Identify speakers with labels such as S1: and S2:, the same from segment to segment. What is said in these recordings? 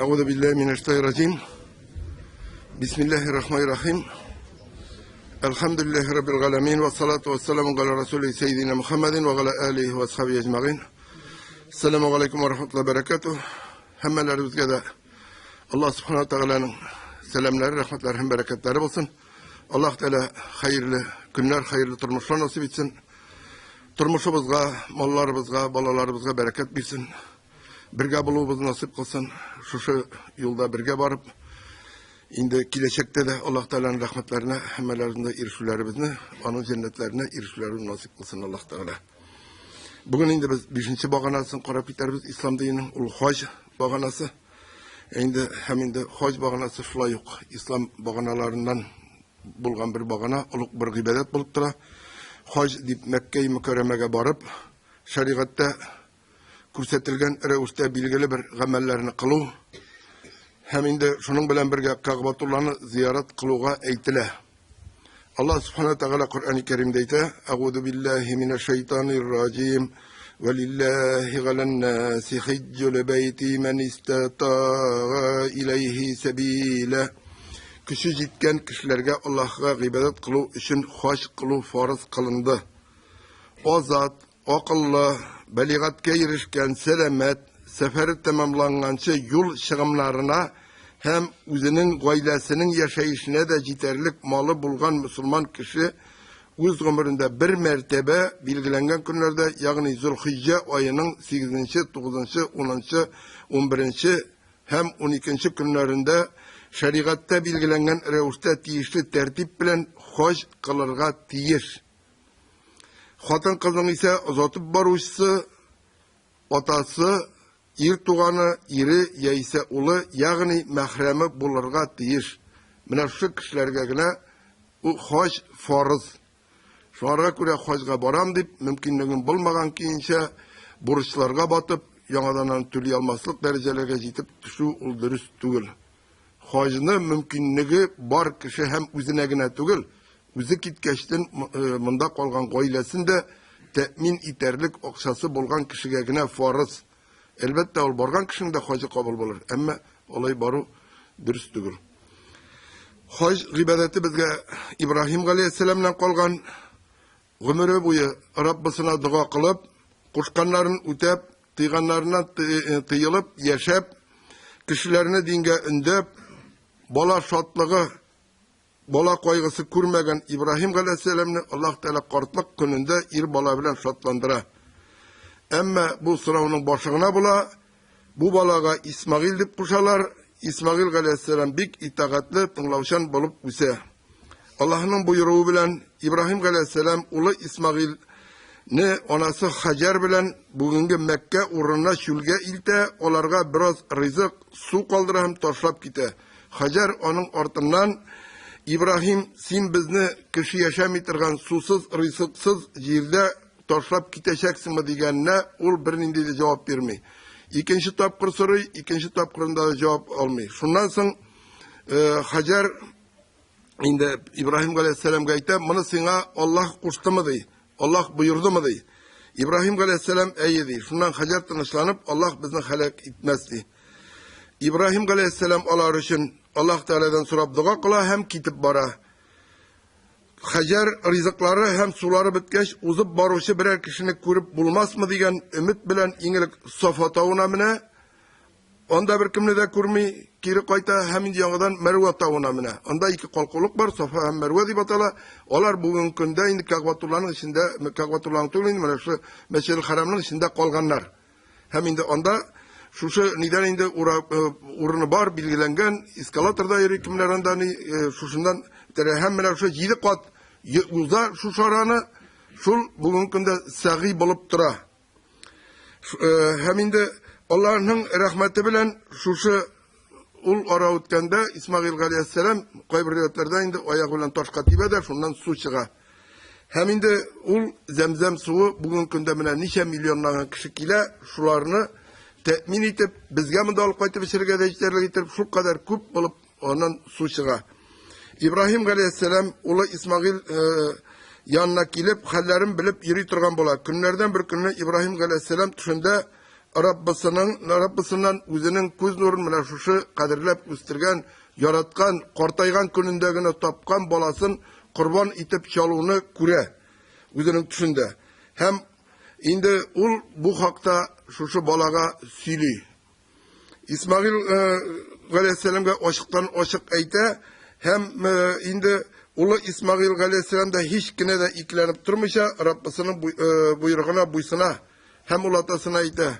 S1: Euzu billahi mineşşeytanirracim. Bismillahirrahmanirrahim. Elhamdülillahi rabbil alamin ve salatu vesselamu ala resulü seyyidina Muhammedin ve ala alihi ve ashabihi ecmaîn. Selamun aleyküm ve rahmetullahi ve berekatuh. Hemmelerimizge de Allah subhanahu wa ta'ala'nın selamları, rahmetleri hem bereketleri olsun. Allah Teala hayırlı günler, hayırlı turmuşlar nasip etsin. Turmuşumuzga, mallarımızga, balalarımızga bereket versin. Birge bulubuz nasip kılsın. Şu yolda birge barıp, indi kileçekte de Allah Teala'nın rahmetlerine, hemmelerinde irişülerimizni, onun cennetlerine irişülerimizni nasip kılsın Allah Teala. Bugün indi biz 5. bağanasını qarap biteriz. İslam dininin ul hac bağanası. Indi hem indi hac bağanası şulay yok. İslam bağanalarından bulgan bir bağana, uluk bir ibadet bulup tura. Hac deyip Mekke-i Mükerreme'ge barıp, şeriatte көрсетілген рәвіште белгілі бір ғамәлләрні қылу, һәм инде шуның белән бергә Кәгъбатулланы зиярат қылуга әйтелә. Аллаһ Субханаһу тәгалә Куръан-ы Кәримдә әйтә: "Аъузу биллаһи минәш-шәйтанир-раҗим. Валиллаһи галан-наси хиджjul бәйти мен истатаа илейһи сабила." Кеше җиткән кешеләргә Аллаһка гыйбадат кылу өчен хаҗ кылу фарыз кылынды. Азат, акыллы, beligatga erişken selamet, seferi tamamlangança yol çıgımlarına hem özünün gailesinin yaşayışına da yeterlik malı bulgan Müslüman kişi öz ömründe bir mertebe bilgilengen günlerde yani Zulhicce ayının 8. 9. 10. 11. hem 12. günlerinde şeriatta bilgilengen revişte tiyişli tertip bilen hac kılırga tiyiş. Хатын кызның ise озатып баручысы, атасы, ир туганы, ире яисә улы, ягъни мәхрәме булырга тиеш. Менә шу кешеләргә генә у хаҗ фарыз. Шуңарга күрә хаҗга барам дип, мөмкинлеген булмаган кийинчә бурычларга батып, яңадан түли алмаслык дәрәҗәләргә җитеп төшү ул дөрес түгел. Хаҗны мөмкинлеге бар кеше һәм үзенә генә түгел, Үзі киткәштен мында калган гаиләсендә тәэмин итәрлек акчасы булган кешегә генә фарыз. Әлбәттә, ул барган кешенең дә хаҗы кабул булыр. Әмма алай бару дөрес түгел. Хаҗ гыйбадәте безгә Ибраһим галәйһиссәламнан калган, гомере буе Раббысына дуга кылып, кушканнарын үтәп, тыйганнарыннан тыелып, яшәп, кешеләрне дингә өндәп, бала шатлыгы, Bala kaygısı kurmagan İbrahim Aleyhisselam'ı Allah Teala kartlık gününde ir bala bilen şatlandıra. Ama bu sınavının başına bula, bu balaga İsmail dip kuşalar, İsmail Aleyhisselam bik itaatli tınlavşan bulup üse. Allah'ın buyruğu bilen İbrahim Aleyhisselam ulu İsmail ne onası Hacer bilen bugünkü Mekke uğruna şülge ilte, olarga biraz rızık su kaldırıp taşlap gite. Hacer onun ortından İbrahim, sen bizni kişi yaşamaytırgan susuz, rızıksız yerde taşlap gideceksin mi diyenine ol birinde de cevap vermey. İkinci tapkır soruyu, ikinci tapkırında da cevap almay. Şundan sonra Hacer indi İbrahim Aleyhisselam'a ayta, bunu sana Allah kuştu mu dey, Allah buyurdu mu dey. İbrahim Aleyhisselam ey dey. Şundan Hacer tanışlanıp Allah bizni helak etmez dey. İbrahim Aleyhisselam alar için Allah Teala'dan sorab dua kıla hem kitip bara. Hacer rızıkları hem suları bitkeş uzup baruşu birer kişini görüp bulmaz mı diyen ümit bilen İngiliz Safa tağına mine. Onda bir kimle de kurmi kiri kayta hem yanıdan Merve tağına mine. Onda iki kalkuluk var Safa hem Merve diye batala. Olar bugün günde indi Ka'batullah'ın içinde, Ka'batullah'ın tüylüğünde Meşe-i Haram'ın içinde kalganlar. Hem indi onda şu neden indi urunu bar bilgilengen iskalatorda yeri kimlerden şundan hem şu 7 kat uzar şu şaranı şul bugünkünde sagi bulup tura. Hem indi Allah'ın rahmeti bilen şu ul ara ötkende İsmail Aleyhisselam kayb rivayetlerden indi ayak bilen taş katibe de şundan su çıga. Hem indi ul zemzem suyu bugünkünde bile nice milyonlarca kişi kile şularını temin etip, bizge mi dalıp kaytıp şirkete içlerle getirip şu kadar küp bulup ondan su çıga. İbrahim Aleyhisselam ulu İsmail yanına gelip hallerini bilip yürü turgan bola. Günlerden bir günü İbrahim Aleyhisselam düşünde Rabbisinden üzünün көз nurun менә шушы кадерләп үстергән, яраткан, картайган көнендәгене тапкан баласын курбан итеп чалуны күрә үзенең төшендә. Һәм инде ул бу хакта шушы балага сөйли. İsmail Aleyhisselam'ga açıktan açık әйтә, һәм инде улы İsmail Aleyhisselam да hiç kine de iklenip durmuşa, Rabbisinin buyruğuna buysuna, һәм ул атасына әйтә.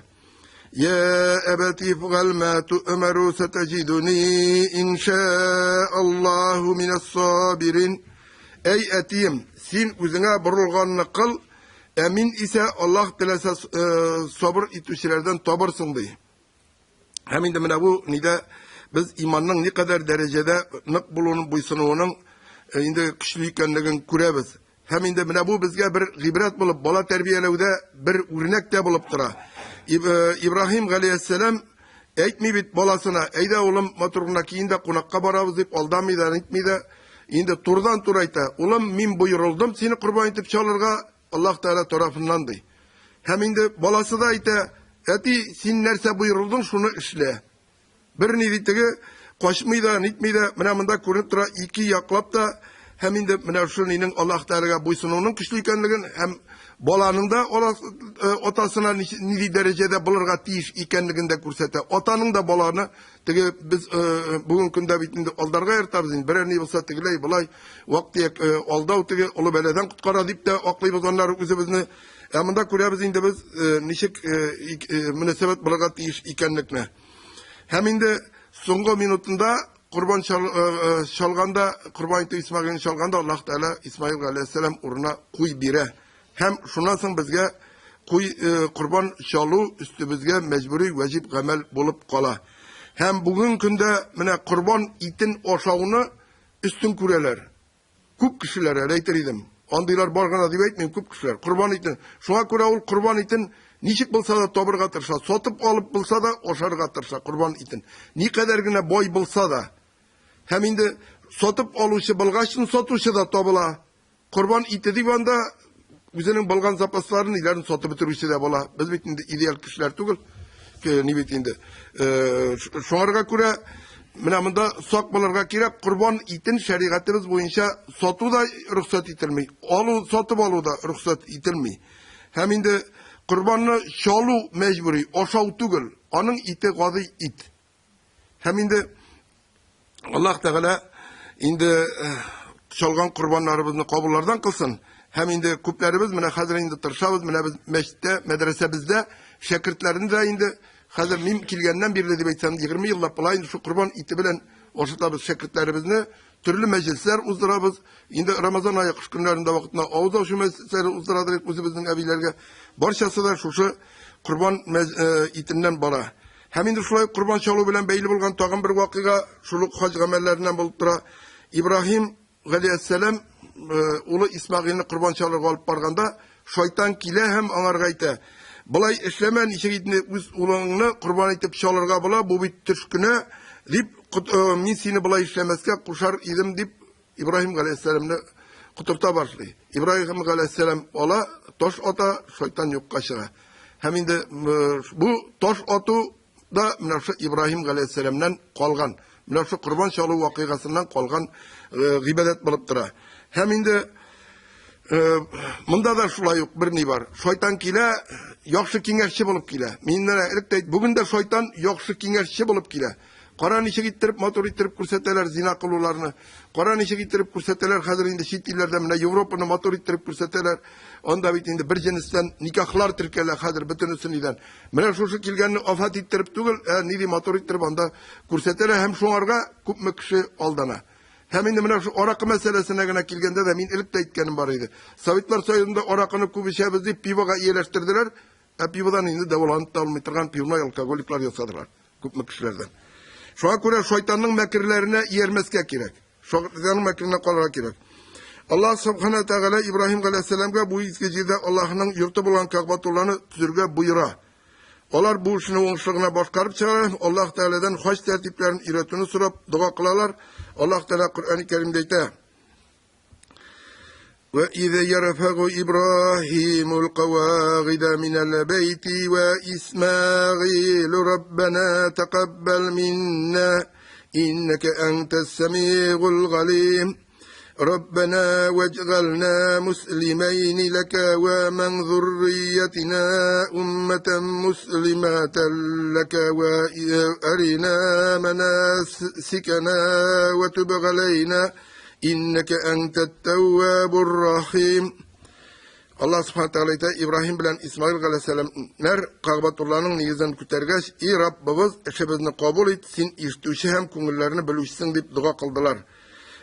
S1: Ya ebeti fa'al ma tu'maru satajiduni inşaallahu minas sabirin. Ey etiyim, sen üzüne burulganını kıl, emin ise Allah dilese sabır etüşlerden tabırsın diye. Hem indi mine bu nide biz imanın ne kadar derecede nık bulunun buysunuğunun indi kişilikenliğini kurebiz. Hem indi mine bu bizge bir gibret bulup bala terbiyelewde bir örnek de bulup tura. İbrahim Aleyhisselam etmi bit balasına eyde oğlum maturuna kiyinde konakka barabız deyip aldamaydı, etmeydi. Indi turdan turayta oğlum min buyuruldum seni kurban etip çalırga Allah Teala tarafından dey. Hem indi balası da ite eti sen nerse buyuruldun şunu işle. Bir niditigi koşmaydı, nitmeydi. Mine mında görünüp tura iki yaklap da hem indi mine şunun Allah Teala'ga buysununun güçlüykenligin hem balanın da otasına nidi derecede bulurga tiyiş ikenliginde kursete. Otanın da balanı tigi biz bugün günde bitinde aldarga ertabız. Birer ne bilsa tigiley bulay vakti aldav tigi olu beleden kutkara deyip de aklıyız onları üzümüzünü Amında kurabız indi biz nişik münasebet bulurga tiyiş ikenlikne. Hem indi songo minutunda kurban çalganda, kurban iti İsmail'in çalganda Allah Teala İsmail Aleyhisselam uğruna kuy bire. Hem şundan bizge kurban çalu üstümüzge mecburi vecib gamel bulup kala. Hem bugün günde mine kurban itin oşağını üstün kureler. Kup kişilere reyteridim. Andiler bargana deyip etmeyin kup kişiler. Kurban itin. Şuna göre ol kurban itin niçik bulsa da tobur katırsa, sotup alıp bulsa da oşar katırsa kurban itin. Ne kadar güne boy bulsa da. Hem indi sotup aluşu bulgaçın sotuşu da tobula. Kurban iti deyip anda Güzenin balgan zapaslarını ilerini sotu bitirmişti de bola. Biz bitinde ideal kişiler tugul. Ne bitinde. Şoňarga göre menamında sokmalarga kirep kurban itin şeriatımız boyunca sotu da ruhsat etilmey. Sotup alu da ruhsat etilmey. Hem indi kurbanını şalu mecburi, oşav tugul. Onun iti gadı it. Hem indi Allah Teala indi çalgan kurbanlarımızı kabullardan kılsın. Hem indi küplerimiz mine hazır indi tırşavız mine biz meşte medresebizde şekirtlerini de indi hazır mim kilgenden bir dedi beytsen 20 yılda bulayın şu kurban iti bilen oşutabız şekirtlerimizni türlü meclisler uzdurabız. Indi Ramazan ayı kış günlerinde vakitinde avuzda şu meclisleri uzduradır bizden evilerge barşası da şu kurban itinden bara. Hem indi şulay kurban çalu bilen beyli bulgan tağın bir vakıga şuluk hac gamellerinden bulup dura İbrahim Aleyhisselam ulu İsmail'ini kurban çalırga alıp barganda şeytan kile hem anarga ite. Bulay işlemen işe gittiğinde üz ulağını kurban etip çalırga bula bu bir türküne deyip min seni bulay işlemezke kuşar idim deyip İbrahim Aleyhisselam'ını kuturta başlıyor. İbrahim Aleyhisselam ola toş ota şeytan yok kaşığa. Hem indi bu toş otu da İbrahim Aleyhisselam'dan kalgan. Şu kurban çalı vakıgasından kalgan gıbedet bulup dura. Hem indi mında da şulay yok bir ne var. Şeytan kile yokşu kengerçi bulup kile. Minlere elik bugün de şeytan yokşu kengerçi bulup kile. Koran işe gittirip motor ittirip kurseteler zina kılılarını. Koran işe gittirip kurseteler hazır indi şit illerde mine Avrupa'nı motor ittirip kurseteler. Onda bitinde bir cinsten nikahlar Türkiye'ler hazır bütün üstünüden. Mine şu kilgenini afat ittirip tugul nidi motor ittirip onda kurseteler hem şoňarga küpme kişi aldana. Hem indi mine şu orakı meselesine gene kilgende de min ilik de itkenim var idi. Sovetler soyunda orakını küp işemiz deyip pivoga iyileştirdiler. Pivodan indi devolanıp da almaytırgan pivnoy alkogoliklar yasadılar. Küpme kişilerden. Şoňa göre şeytanın mekirlerine yermeske gerek. Şeytanın mekrine kalmak gerek. Allah Subhanahu wa Taala İbrahim Aleyhisselam'a bu izgecide Allah'ın yurtu bulan Ka'batullah'ını tüzürge buyura. Olar bu işini oňşulyguna başkarıp çygarar. Allah Teala'dan hoş tertiplerin iretini surap dua kılalar. Allah Teala Kur'an-ı Kerim'de ayta. وإذ يرفع إبراهيم القواعد من البيت وإسماعيل ربنا تقبل منا إنك أنت السميع العليم ربنا واجعلنا مسلمين لك ومن ذريتنا أمة مسلمة لك وأرنا مناسكنا وتب علينا إنك أنت التواب الرحيم. Allah subhanahu wa ta'ala İbrahim bilen İsmail aleyhisselamlar Ka'batullah'ın niyazdan kütergeç "Ey Rabbimiz işimizni kabul et, sen iştüşü hem köngüllerini bilüşsün" deyip dua kıldılar.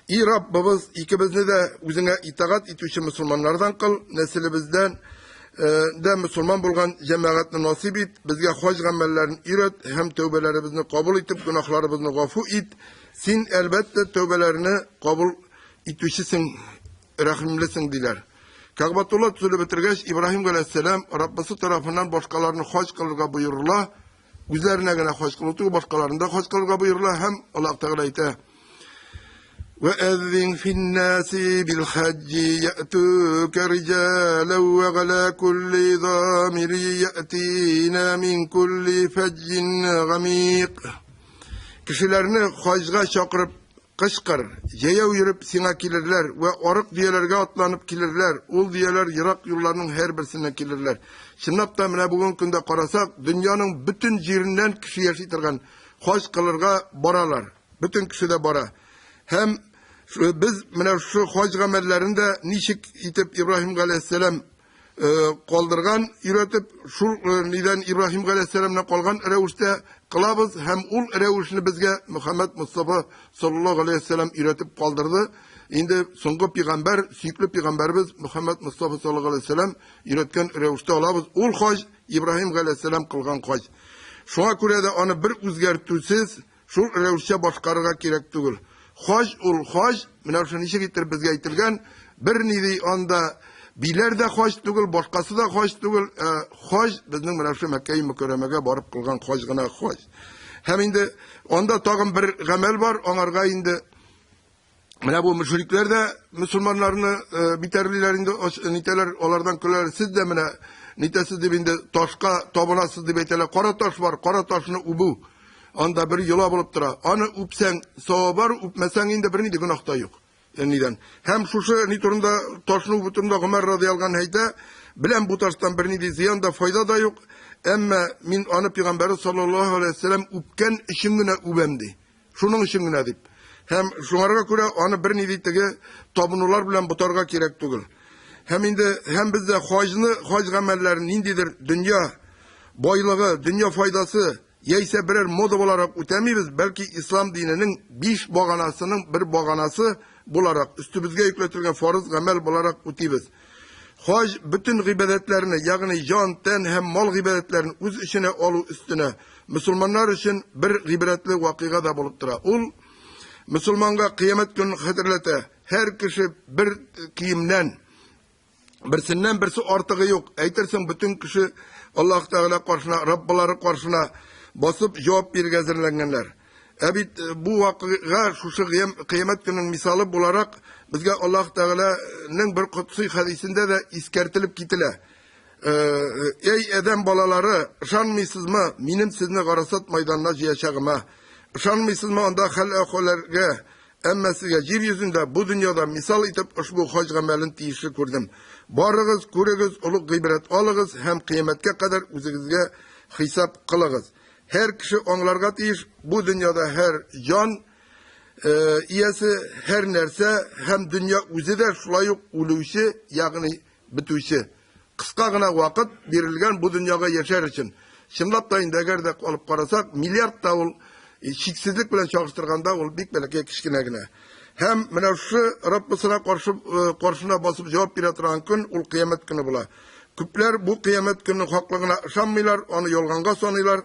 S1: "Ey Rabbimiz ikimizni de özüne itaat etüşü Müslümanlardan kıl, neslibizden de Müslüman bulgan cemaatini nasip et, bizge hoş amellerini öğret, hem tövbelerimizni kabul etip günahlarımızı gafu et. Sen elbette tövbelerini kabul etüşüsün, rahimlisin" diler. Ka'batullah tüzülü bitirgeç İbrahim aleyhisselam Rabbisi tarafından başkalarını hoş kılırga buyururlar. Üzerine gene hoş kılıtı, başkalarını da hoş kılırga buyururlar. Hem Allah Teala ite وَأَذِّنْ فِي النَّاسِ بِالْحَجِّ يَأْتُوكَ رِجَالًا وَعَلَى كُلِّ ضَامِرٍ يَأْتِينَ مِنْ كُلِّ فَجٍّ عَمِيقٍ Kişilerini hacga çakırıp kışkır, yaya yürüp sana kilirler ve arık diyelerge atlanıp kilirler. Ol diyeler Irak yollarının her birisine kilirler. Şınap da mine bugün günde karasak, dünyanın bütün yerinden kişi yaşaytırgan hoş kılırga baralar. Bütün kişi de bara. Hem biz mine şu hoş amellerinde nişik itip İbrahim aleyhisselam kaldırgan, üretip şu niden İbrahim aleyhisselam'la kalgan revuşta kılabız, hem ul revuşunu bizge Muhammed Mustafa sallallahu aleyhi ve sellem üretip kaldırdı. Şimdi songu peygamber, süklü peygamberimiz Muhammed Mustafa sallallahu aleyhi ve sellem üretken revuşta olabız. Ul hoş İbrahim aleyhisselam kılgan hoş. Şuna göre de onu bir özgertüsüz şu revuşta başkarıga gerek değil. Hoş ul hoş, mine şu nişe getir bizge itilgen, bir nidi onda biler de hoş değil, başkası da hoş değil. Hoş, bizning mana shu Mekke-i Mükerreme'ge barıp kılgan hoş gına hoş. Hem indi onda tağın bir gamel var, onarga indi mana bu müşrikler de Müslümanlarını biterlilerinde niteler onlardan köler. Siz de mana nitesiz dibinde taşka tabunasız dibeyteler. Kara taş var, kara taşını ubu. Onda bir yola bulup tura. Onu upsen sahabar, upmesen indi bir nidi günahta yok. Niden? Hem şu niturunda taşını butumda Ömer radıyallahu anh heyde bilen bu taştan bir nidi ziyan da fayda da yok. Ama min anı peygamberi sallallahu aleyhi ve sellem upken işimgine ubemdi. Şunun işimgine deyip. Hem şunlara göre onu bir nidi tege tabunular bilen butarga gerek değil. Hem bizde hacı amellerin indidir dünya boylığı, dünya faydası yeyse birer moda olarak ütemiyiz. Belki İslam dininin 5 bağanasının bir bağanası bularak, üstümüzge yükletilgen farız amel bularak utibiz. Hac bütün ibadetlerini, yani can, ten hem mal ibadetlerini öz içine alı üstüne Müslümanlar için bir ibretli vakıga da bulup dura. Ul Müslümanga kıyamet günü hatırlata. Her kişi bir kiyimden, birisinden birisi artığı yok. Eytirsin bütün kişi Allah Teala karşına, Rabbaları karşına basıp cevap bir gezirlengenler. Evet, bu vakıga şu kıyamet günün misali bularak bizge Allah Teala'nın bir kutsi hadisinde de iskertilip gitile. Ey edem balaları, ışanmıysız mı? Minim sizni garasat meydanına yaşağıma. Işanmıysız mı? Onda halaklarga, emmesiga, yeryüzünde, bu dünyada misal itip ushbu hoc amelin tiyişi kurdum. Barığız, kuregіз, uluk gıybret alığız, hem kıyametke kadar üzerinize hesap kılığız. Her kişi onlarga tiyiş, bu dünyada her can, iyesi her nerse, hem dünya üzü de şulayık uluşu, yani bütüşü. Kıska gına vakit verilgen bu dünyaya yaşar için. Şimdilap da eğer de alıp karasak, milyard da ol, şiksizlik bilen çalıştırganda ol, bik belki kişkinegine. Hem mene şu Rabbisine karşına basıp cevap biretiren gün, ol kıyamet günü bula. Küpler bu kıyamet günün haklığına ışanmıyorlar, onu yolganga sanıyorlar.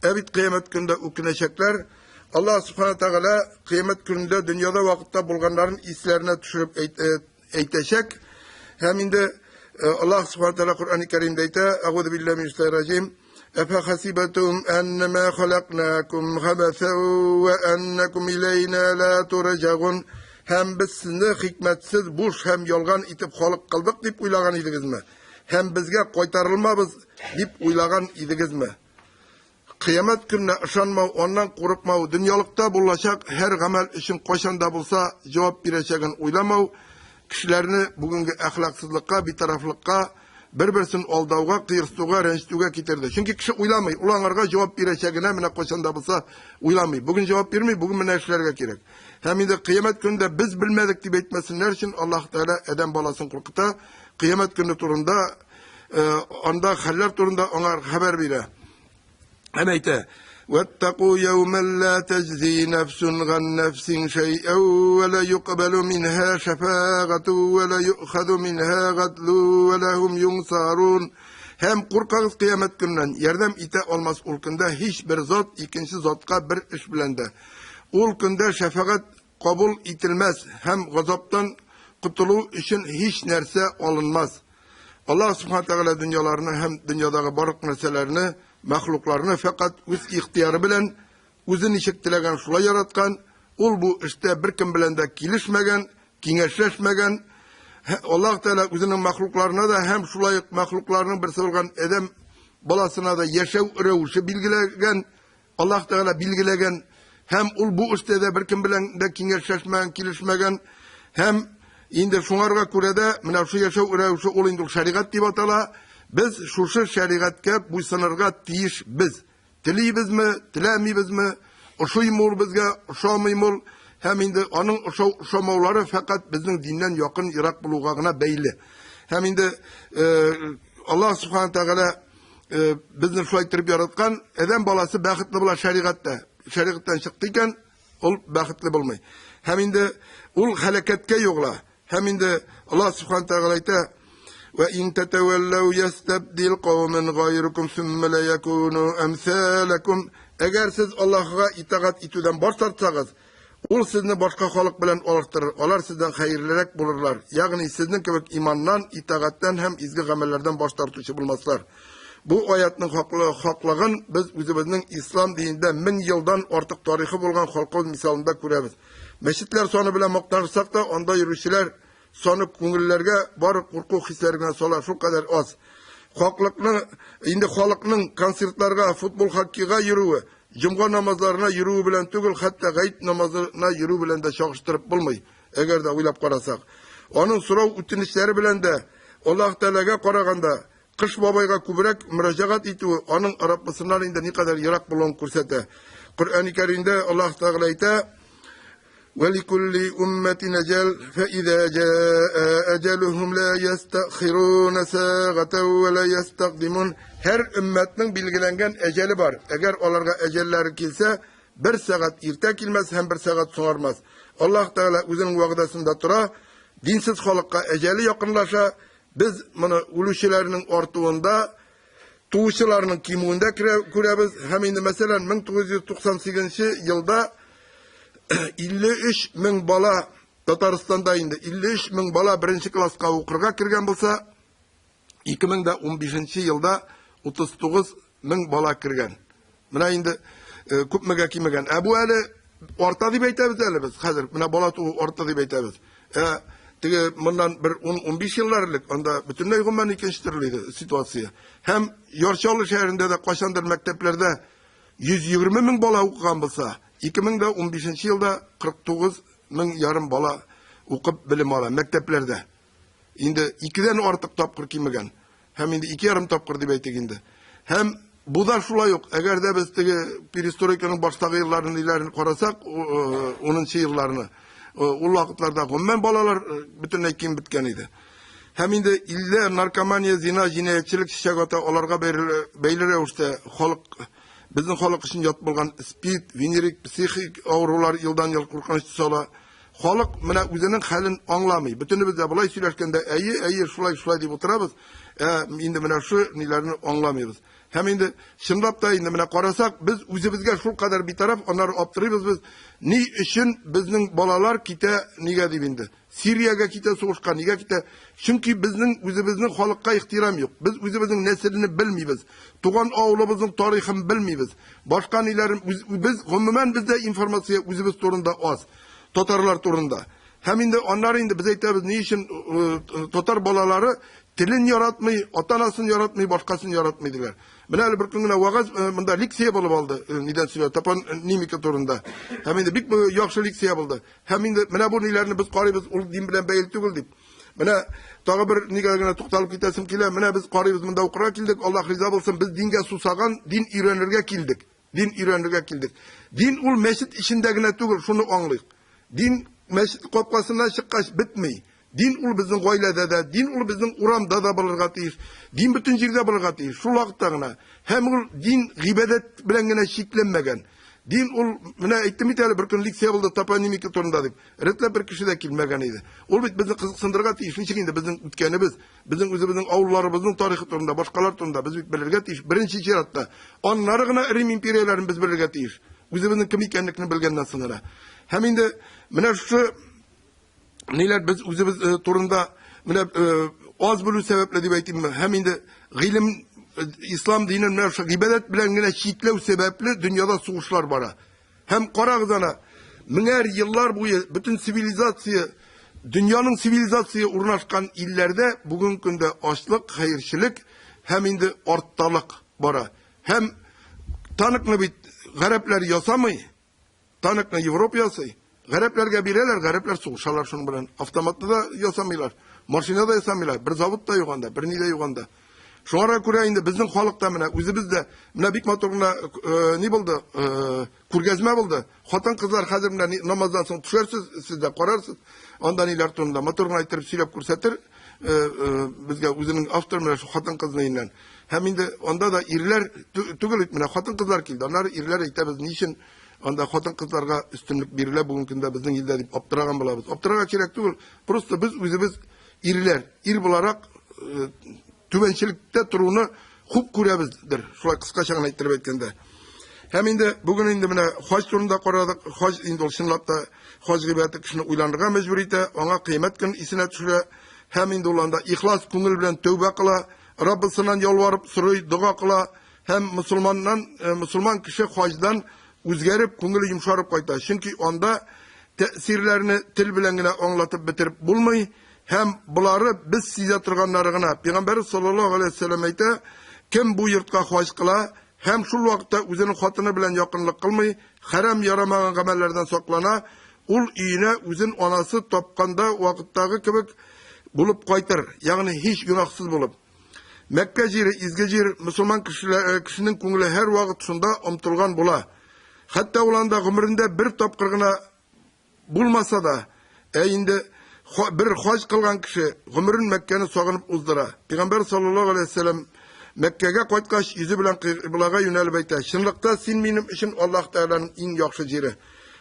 S1: Evet, kıyamet günde ukünecekler. Allah subhanahu teala kıyamet gününde dünyada vakitte bulganların islerine düşürüp eyteşek. Hem indi Allah subhanahu teala Kur'an-ı Kerim'de eyte, Euzu billahi mineşşeytanirracim. Efe hasibetum ennemâ halaknâkum habesen ve ennekum ileyna la turcaun. hem biz sizni hikmetsiz, boş hem yolgan itip halık kıldık deyip uylagan idinizmi? Hem bizge koytarılmabız deyip uylagan idinizmi? Kıyamet gününe ışanmav, ondan korkmav, dünyalıkta bulaşak her gamel için koşanda bulsa cevap bireçegin uylamav, kişilerini bugünkü ahlaksızlıkka, bir taraflıkka, bir-birisini aldavga, kıyırstuğa, rençtuğa getirdi. Çünkü kişi uylamay, ulanlarga cevap bireçegine mine koşanda bulsa uylamay. Bugün cevap vermey, bugün mine işlerge gerek. Hem de kıyamet gününde biz bilmedik deyip etmesinler için Allah Teala eden balasın korkuta, kıyamet günü turunda, onda haller turunda ona haber verir. Emeyte وَاتَّقُوا يَوْمًا لَا تَجْزِي نَفْسٌ عَنْ نَفْسٍ شَيْئًا وَلَا يُقْبَلُ مِنْهَا شَفَاعَةٌ وَلَا يُؤْخَذُ مِنْهَا عَدْلٌ وَلَا هُمْ يُنْصَرُونَ. Hem korkağız kıyamet gününden yardım ite olmaz ulkunda hiçbir zat ikinci zatka bir iş bilende. Ulkunda şefaat kabul itilmez. Hem gazaptan kurtuluğu için hiç nerse alınmaz. Allah subhanahu teala dünyalarını hem dünyadaki barık meselelerini mahluklarını fakat öz ihtiyarı bilen özün işik dilegen şula yaratkan, ol bu işte bir kim bilen de kilişmegen, kineşleşmegen, Allah Teala özünün mahluklarına da hem şulayık mahluklarının bir sıvırgan edem balasına da yaşav ürevuşu bilgilegen, Allah Teala bilgilegen, hem ol bu işte de bir kim bilen de kineşleşmegen, kilişmegen, hem indi şunlarga kurede, mina şu yaşav ürevuşu ol indul şariat diye batala, biz şu şeriatga bu sınırga tiyiş biz. Tiliybiz mi, tilemiyiz mi? Uşuymul bizge, uşamayımul. Hem indi onun uşamavları fakat bizim dinden yakın Irak bulugağına beyli. Hem indi Allah subhanahu teala bizni şu aytırıp yaratkan, eden balası baxitli bula şeriatta. Şeriattan çıktıyken, ol baxitli bulmay. Hem indi ol halakatga yoğla. Hem indi Allah subhanahu teala ayta, وَاِنْ تَتَوَلَّوْا يَسْتَبْدِلْ قَوْمًا غَيْرُكُمْ ثُمَّ لَيَكُونُوا أَمْثَالَكُمْ. Eğer siz Allah'a itaat itüden baş tartsanız, ol sizni başka halk bilen olaktırır. Onlar sizden hayırlırek bulurlar. Yani sizin gibi imandan, itaattan hem izgi gamellerden baş tartışı bulmazlar. Bu ayetinin haklığın biz özümüzün İslam dininde 1000 yıldan artık tarihi bulgan halkın misalında görürüz. Meşitler sonu bile moktanırsak da onda yürüyüşler sonu köngüllerge var korku hislerine sola şu kadar az. Halkının konsertlarga, futbol hakkiga yürüyü, cumga namazlarına yürüyü bilen tügül, hatta gayet namazına yürüyü bilen de şakıştırıp bulmay. Eğer de uylap karasak. Onun sırav ütinişleri bilen de Allah Teala'ga karaganda, kış babayga kübrek müracaat itiyor. Onun Arap mısırlarında ne kadar yarak bulan kursete. Kur'an-ı Kerim'de Allah Teala ite, وَلِكُلِّ أُمَّةٍ أَجَلٌ فَإِذَا جَاءَ أَجَلُهُمْ لَا يَسْتَأْخِرُونَ سَاعَةً وَلَا يَسْتَقْدِمُونَ. Her ümmetinin bilgilengen eceli var. Eğer onlarga ecelleri kilse, bir saat irte kilmez, hem bir saat sonarmaz. Allah Teala özünün vaqdasında tura, dinsiz halkka eceli yakınlaşa, biz bunu uluşilerinin ortuğunda, tuğuşularının kimuğunda kurabız. Hem indi mesela 1998 yılda 53 bin bala Tataristan'da indi. 53 bin bala birinci klaska okurga kirgen bulsa, 2015 yılda 39 bin bala kirgen. Buna indi küpmege kimegen. Bu eli orta deyip eytemiz eli biz. Hazır, buna bala tuğu orta deyip eytemiz. Bundan bir 10-15 yıllarlık, onda bütün neygunman ikinçtirliydi situasiya. Hem Yorşoğlu şehrinde de Koşandır mekteplerde 120 bin bala okugan bulsa, 2015 yılda 49 bin yarım bala okup bilim ala mekteplerde. Indi 2'den artık tapkır kimegen. Hem indi 2 yarım tapkır deyip eytek indi. Hem bu da şula yok. Eğer de biz perestroikanın baştaki yıllarını ilerini korasak, onun yıllarını, o vakitlarda gümmen balalar bütün ekim bitken idi. Hem indi ilde narkomaniya, zina, cinayetçilik, şişegata olarga beylere uçta halk, bizim halk için yat bulgan spid, venerik, psixik ağrılar yıldan yıl kurkanıştı sola. Halk mına özünün halini anlamay. Bütünü biz de bulay söyleşkende eyi şulay deyip oturabız. Indi mına şu nilerini anlamıyoruz. Hem indi şımlap da indi mına korasak biz özümüzge şu kadar bir taraf onları aptırıyoruz biz. Ni için bizim balalar kite niga deyip indi. Suriyaga kite soğuşka niga kite. Çünkü özümüzün halkka ihtiram yok. Biz özümüzün neslini bilmiyoruz. Tuğan oğlumuzun tarihini bilmiyoruz. Başka nilerin biz umumen bizde informasyon özümüz turunda az. Tatarlar turunda. Hem indi onlar indi biz aytamiz ne için totar bolaları tilin yaratmay, ota-anasını yaratmay, başkasını yaratmaydılar. Mena bir güngüne vagaz mında liksiye bolup aldı. Niden söylüyor? Tapan nimika turunda. Hem indi bik yaxşı liksiye buldu. Hem indi mena bu nilerini biz qarayız, ul din bilen beyil tügül dip. Mena tağı bir nigagına tuqtalıp gitesim kile. Mena biz qarayız mında okura kildik. Allah riza bolsun biz dinge susagan, din öğrenirge kildik. Din öğrenirge kildik. Din ul meşit işindegine tügül, şunu anlayık. Din meşit kopkasından çıkkaş bitmey. Din ul bizning goylada da, din ul bizning uramda da bulurga tiyиш. Din bütün jirde bulurga tiyиш. Şu vaqtdagina hem ul din ibadet bilen gene şeklenmegen. Din ul mena aytdim itali bir gün liksiya buldu toponimika turunda dip. Retle bir kişi de kilmegen idi. Ul bit bizni kızıksındırga tiyиш. Şunçukinde bizning ütkenimiz, bizning özümüzning avullarımızning tarihi turunda, başkalar turunda biz bilirge tiyиш. Birinci jiratda onları gına Rim imperiyalarini biz bilirge tiyиш. Özümüzning kim ekenlikini bilgenden sınıra. Hem indi mena şu neler biz özümüz turunda mena az bulu sebeple dip aytayım. Hem indi ilim İslam dininin ibadet bilen gene şeklev sebepli dünyada soğuşlar bara. Hem qaragızana minger yıllar boyu bütün sivilizasiya dünyanın sivilizasiya urnaşkan illerde bugün günde açlık, hayırçılık hem indi ortalık bara. Hem tanıklı bit garipler yasamay, tanıklı Avrupa yasay. Gariplerge bireler, garipler soğuşarlar şunun bilen. Avtomatlı da yasamaylar. Maşina da yasamaylar. Bir zavut da yoganda, bir nide yoganda. Şoňa görä indi bizning halykda mena özübizde mena bik motoruna ne boldy? Kurgazma boldy. Hatan kızlar hazır mena namazdan soň düşersiz, siz de qararsız. Ondan iler turunda motoruna aytırıp söýläp görsätir. Bizge özüniň awtor mena şu hatan kızlarynyň. Hem indi onda da irler tügül mena hatan kızlar kildi. Onlar irler aýtabiz niçin onda hatan kızlarga üstünlük berilä bugün günde bizning ýylda dip aptyragan bolabız. Aptyraga kerek tügül. Prosta biz özübiz irler, ir bularak tüvençilikte turunu хуп көрәбездер. Шулай кыскача гына әйттереп әйткәндә. Һәм инде бүген инде менә хаҗ турында карадык. Хаҗ инде ул чынлап та хаҗ гыйбадәте кешене уйланырга мәҗбүр итә. Аңа кыямәт көн исенә төшерә. Һәм инде ул анда ихлас күңел белән тәүбә кыла, Раббысыннан ялварып сорый, дуга кыла. Һәм мусулман кеше хаҗдан үзгәреп, күңеле йомшарып кайта. Чөнки анда тәэсирләрне тел белән генә аңлатып битереп булмый. Hem buları biz size turganları gına. Peygamber sallallahu aleyhi ve sellem ayta, kim bu yurtga haç kıla, hem şu vakitte özünün hatını bilen yakınlık kılmay, haram yaramagan amellerden saklana, ul iyine özün anası topkanda vakittagi kibik bulup kaytır. Yani hiç günahsız bulup. Mekke jiri, izge jiri, Müslüman kişinin köngülü her vakit şunda umtulgan bula. Hatta ulanda gümründe bir topkırgına bulmasa da, indi bir hac kılgan kişi gümrün Mekke'ni soğunup uzdıra. Peygamber sallallahu aleyhi ve sellem Mekke'ge koytkaş yüzü bilen kıblaga yönelip ayta. Şınlıkta sin benim için Allah Teala'nın en yakşı jiri.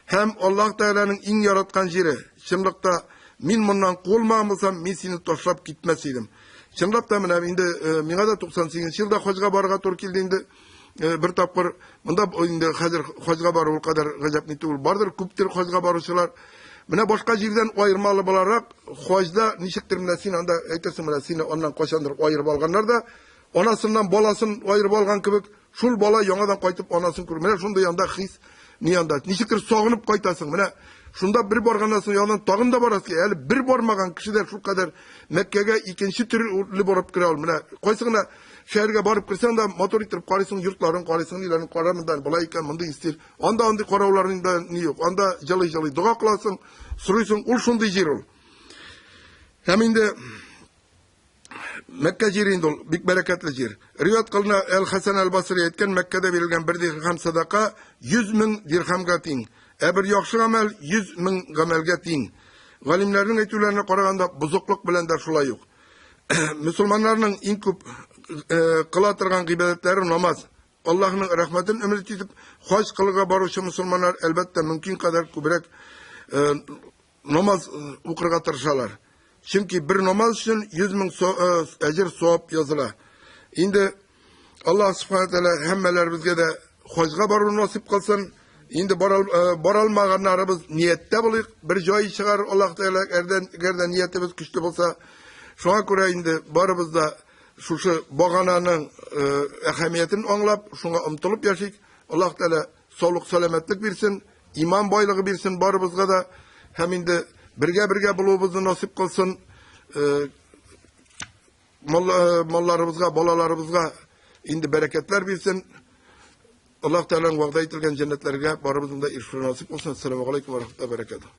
S1: Hem Allah Teala'nın en yaratkan jiri. Şınlıkta min bundan kolmamısam min seni taşlap gitmesiydim. Şınlıkta mena indi mina da 98 yılda hacga barga tur kildiğinde bir tapır bunda indi hazır hacga bar o kadar gacap nitul bardır kuptir hacga baruşlar. Mena başka jirden ayırmalı bolarak hajda nişiktir mena sin anda aytarsın mena seni ondan koşandır ayırıp alganlar da anasından bolasın ayırıp algan kibik şul bola yanadan qaytıp anasını kur. Mena şunda yanda his niyanda nişiktir soğunup qaytasın. Mena şunda bir bargandan soň yandan tagın da barasın. Yani bir barmagan kişiler şu kadar Mekke'ge ikinci türlü barıp kire al. Mena koysana şehirge barıp kirsen de motor itirip qarysın, yurtların qarysın, ilerin qaramından bulay iken mındı istir. Onda andi qarawlarında ni yok. Onda jaly duga kılasın, suruysın, ul şunday jer ol. Hem indi Mekke jerinde ol, bik bereketli jer. Rivayet kılına El Hasan el Basri etken Mekke'de verilgen bir dirham sadaka 100.000 dirhamga teң. Bir yaxşı amel 100.000 amelge teң. Galimlerin etülerine qaraganda buzukluk bilen de şulay yok. Müslümanların en köp kıla turgan ibadetleri namaz. Allah'ın rahmetini ümit edip hac kılıga baruşu Müslümanlar elbette mümkün kadar kübrek namaz okurga tırışalar. Çünkü bir namaz için 100.000 ecir soğup yazıla. Şimdi Allah subhanahu teala hemmeler bizge de hacga barur nasip kılsın. Şimdi baralmaganlarımız niyette bulayık. Bir joy çıkar Allah teala erden niyetimiz güçlü olsa. Şuna göre şimdi barımızda şu bağananın ehemmiyetini anlap, şuna umtulup yaşayık. Allah Teala soluk selametlik versin, iman baylığı versin barımızga da. Hem indi birge bulubuzdu nasip kılsın. Mallarımızga, bolalarımızga indi bereketler bilsin. Allah Teala'nın vaada etilgen cennetlerine barımızın da irşi nasip olsun. Selamun Aleyküm ve Rahmetullahi ve Berekatuhu.